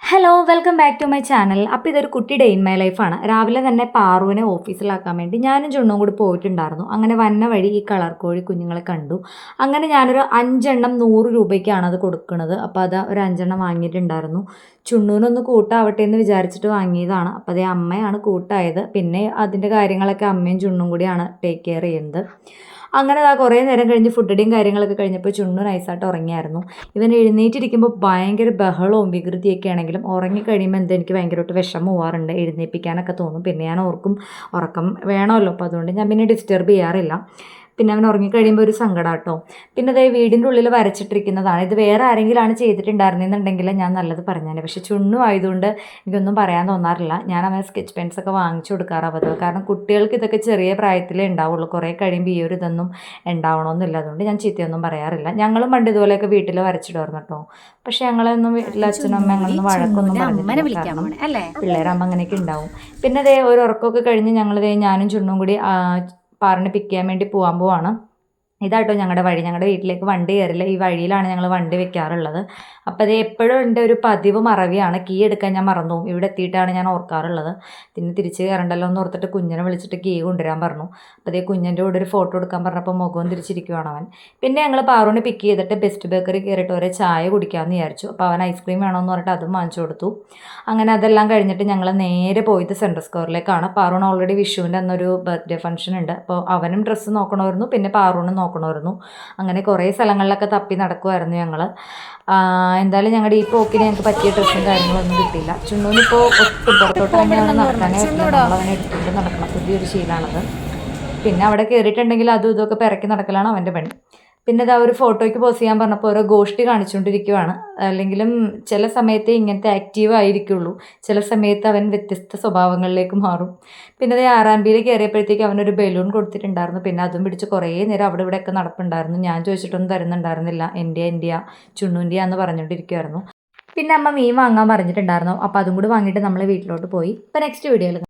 Hello welcome back to my channel. അപ്പോൾ ഇതൊരു കുട്ടി ഡേ ഇൻ മൈ ലൈഫാണ്. രാവിലെ തന്നെ പാറുവിനെ ഓഫീസിലാക്കാൻ വേണ്ടി ഞാനും ചുണ്ണും കൂടി പോയിട്ടുണ്ടായിരുന്നു. അങ്ങനെ വന്ന വഴി ഈ കളർ കോഴി കുഞ്ഞുങ്ങളെ കണ്ടു. അങ്ങനെ ഞാനൊരു 5 100 രൂപയ്ക്കാണ് അത് കൊടുക്കുന്നത്. അപ്പോൾ അത് ഒരു 5 വാങ്ങിയിട്ടുണ്ടായിരുന്നു. ചുണ്ണൂനൊന്ന് കൂട്ടാവട്ടെ എന്ന് വിചാരിച്ചിട്ട് വാങ്ങിയതാണ്. അപ്പോൾ അതേ അമ്മയാണ് കൂട്ടായത്. പിന്നെ അതിൻ്റെ കാര്യങ്ങളൊക്കെ അമ്മയും ചുണ്ണും കൂടിയാണ് ടേക്ക് കെയർ ചെയ്യുന്നത്. അങ്ങനെ കുറേ നേരം കഴിഞ്ഞ് ഫുഡടിയും കാര്യങ്ങളൊക്കെ കഴിഞ്ഞപ്പോൾ ചുണ്ണു നൈസായിട്ട് ഉറങ്ങിയായിരുന്നു. ഇവൻ എഴുന്നേറ്റിരിക്കുമ്പോൾ ഭയങ്കര ബഹളവും വികൃതിയൊക്കെ ആണെങ്കിലും ഉറങ്ങിക്കഴിയുമ്പോൾ എനിക്ക് ഭയങ്കരമായിട്ട് വിഷമം പോവാറുണ്ട്. എഴുന്നേൽപ്പിക്കാനൊക്കെ തോന്നും. പിന്നെ ഞാൻ ഓർക്കും ഉറക്കം വേണമല്ലോ, അപ്പോൾ അതുകൊണ്ട് ഞാൻ പിന്നെ ഡിസ്റ്റർബ് ചെയ്യാറില്ല. പിന്നെ അവൻ ഉറങ്ങിക്കഴിയുമ്പോൾ ഒരു സങ്കടം കേട്ടോ. പിന്നെ അതേ വീടിൻ്റെ ഉള്ളിൽ വരച്ചിട്ടിരിക്കുന്നതാണ്. ഇത് വേറെ ആരെങ്കിലാണ് ചെയ്തിട്ടുണ്ടായിരുന്നെന്നുണ്ടെങ്കിൽ ഞാൻ നല്ലത് പറഞ്ഞാൽ. പക്ഷേ ചുണ്ണു ആയതുകൊണ്ട് എനിക്കൊന്നും പറയാൻ തോന്നാറില്ല. ഞാൻ അവൻ സ്കെച്ച് പെൻസൊക്കെ വാങ്ങിച്ചു കൊടുക്കാറ് പതിവ്. കാരണം കുട്ടികൾക്ക് ഇതൊക്കെ ചെറിയ പ്രായത്തിലേ ഉണ്ടാവുള്ളൂ. കുറേ കഴിയുമ്പോൾ ഈ ഒരു ഇതൊന്നും ഉണ്ടാവണമെന്നില്ല. അതുകൊണ്ട് ഞാൻ ചീത്തയൊന്നും പറയാറില്ല. ഞങ്ങളും പണ്ട് ഇതുപോലെയൊക്കെ വീട്ടിൽ വരച്ചിടുമായിരുന്നു കേട്ടോ. പക്ഷേ ഞങ്ങളൊന്നും വീട്ടിലെ അച്ഛനും അമ്മ ഞങ്ങളൊന്നും വഴക്കൊന്നും പറഞ്ഞിട്ടില്ല. കാരണം പിള്ളേരാകുമ്പോൾ അങ്ങനെയൊക്കെ ഉണ്ടാവും. പിന്നെ അതേ ഒരു ഉറക്കമൊക്കെ കഴിഞ്ഞ് ഞങ്ങളിതേ ഞാനും ചുണ്ണും കൂടി പാറിനെ പിക്ക് ചെയ്യാൻ വേണ്ടി പോവാണ്. ഇതാട്ടോ ഞങ്ങളുടെ വഴി. ഞങ്ങളുടെ വീട്ടിലേക്ക് വണ്ടി കയറില്ല. ഈ വഴിയിലാണ് ഞങ്ങൾ വണ്ടി വെക്കാറുള്ളത്. അപ്പോൾ അത് എപ്പോഴും എൻ്റെ ഒരു പതിവ് മറവിയാണ്. കീ എടുക്കാൻ ഞാൻ മറന്നു പോകും. ഇവിടെ എത്തിയിട്ടാണ് ഞാൻ ഓർക്കാറുള്ളത്. പിന്നെ തിരിച്ച് കയറണ്ടല്ലോ എന്ന് ഓർത്തിട്ട് കുഞ്ഞിനെ വിളിച്ചിട്ട് കീ കൊണ്ടുവരാൻ പറഞ്ഞു. അപ്പോൾ അതേ കുഞ്ഞിൻ്റെ കൂടെ ഒരു ഫോട്ടോ എടുക്കാൻ പറഞ്ഞപ്പോൾ മുഖവും തിരിച്ചിരിക്കുവാണ് അവൻ. പിന്നെ ഞങ്ങൾ പാറുവിനെ പിക്ക് ചെയ്തിട്ട് ബെസ്റ്റ് ബേക്കറി കയറിയിട്ട് ഒരു ചായ കുടിക്കാമെന്ന് വിചാരിച്ചു. അപ്പോൾ അവൻ ഐസ്ക്രീം വേണമെന്ന് പറഞ്ഞിട്ട് അതും വാങ്ങിച്ചു കൊടുത്തു. അങ്ങനെ അതെല്ലാം കഴിഞ്ഞിട്ട് ഞങ്ങൾ നേരെ പോയത് സെൻട്രൽ സ്ക്വയറിലേക്കാണ്. പാറുവിന് ഓൾറെഡി വിഷുവിൻ്റെ അന്നൊരു ബർത്ത്ഡേ ഫംഗ്ഷൻ ഉണ്ട്. അപ്പോൾ അവനും ഡ്രസ്സ് നോക്കണമായിരുന്നു, പിന്നെ പാറുവിനും നോക്കണമായിരുന്നു. അങ്ങനെ കുറേ സ്ഥലങ്ങളിലൊക്കെ തപ്പി നടക്കുമായിരുന്നു ഞങ്ങൾ. എന്തായാലും ഞങ്ങളുടെ ഈ പോക്കിന് ഞങ്ങൾക്ക് പറ്റിയ ഡ്രസ്സും കാര്യങ്ങളൊന്നും കിട്ടിയില്ല. ചുണ്ണൂനിപ്പോൾ ഒട്ടും പുറത്തോട്ട് തന്നെ അവനെ നടക്കാനേ പറ്റില്ല. നമ്മളവനെ എടുത്തുകൊണ്ട് നടക്കണം. പുതിയൊരു ശീലമാണത്. പിന്നെ അവിടെ കയറിയിട്ടുണ്ടെങ്കിൽ അതും ഇതൊക്കെ പിറക്കി നടക്കലാണ് അവൻ്റെ പണി. പിന്നെ ഇതാ ഒരു ഫോട്ടോയ്ക്ക് പോസ് ചെയ്യാൻ പറഞ്ഞപ്പോൾ ഓരോ ഗോഷ്ടി കാണിച്ചുകൊണ്ടിരിക്കുവാണ്. അല്ലെങ്കിലും ചില സമയത്തേ ഇങ്ങനത്തെ ആക്റ്റീവ് ആയിരിക്കുള്ളൂ. ചില സമയത്ത് അവൻ വ്യത്യസ്ത സ്വഭാവങ്ങളിലേക്ക് മാറും. പിന്നെ അത് ആറാമ്പിയിൽ കയറിയപ്പോഴത്തേക്ക് അവനൊരു ബലൂൺ കൊടുത്തിട്ടുണ്ടായിരുന്നു. പിന്നെ അതും പിടിച്ച് കുറേ നേരം അവിടെ ഇവിടെയൊക്കെ നടപ്പുണ്ടായിരുന്നു. ഞാൻ ചോദിച്ചിട്ടൊന്നും തരുന്നുണ്ടായിരുന്നില്ല. എൻ്റെ ചുണ്ണൂൻ്റെ എന്ന് പറഞ്ഞുകൊണ്ടിരിക്കുമായിരുന്നു. പിന്നെ അമ്മ മീൻ വാങ്ങാൻ പറഞ്ഞിട്ടുണ്ടായിരുന്നു. അപ്പോൾ അതും കൂടി വാങ്ങിയിട്ട് നമ്മൾ വീട്ടിലോട്ട് പോയി. ഇപ്പോൾ നെക്സ്റ്റ് വീഡിയോയിൽ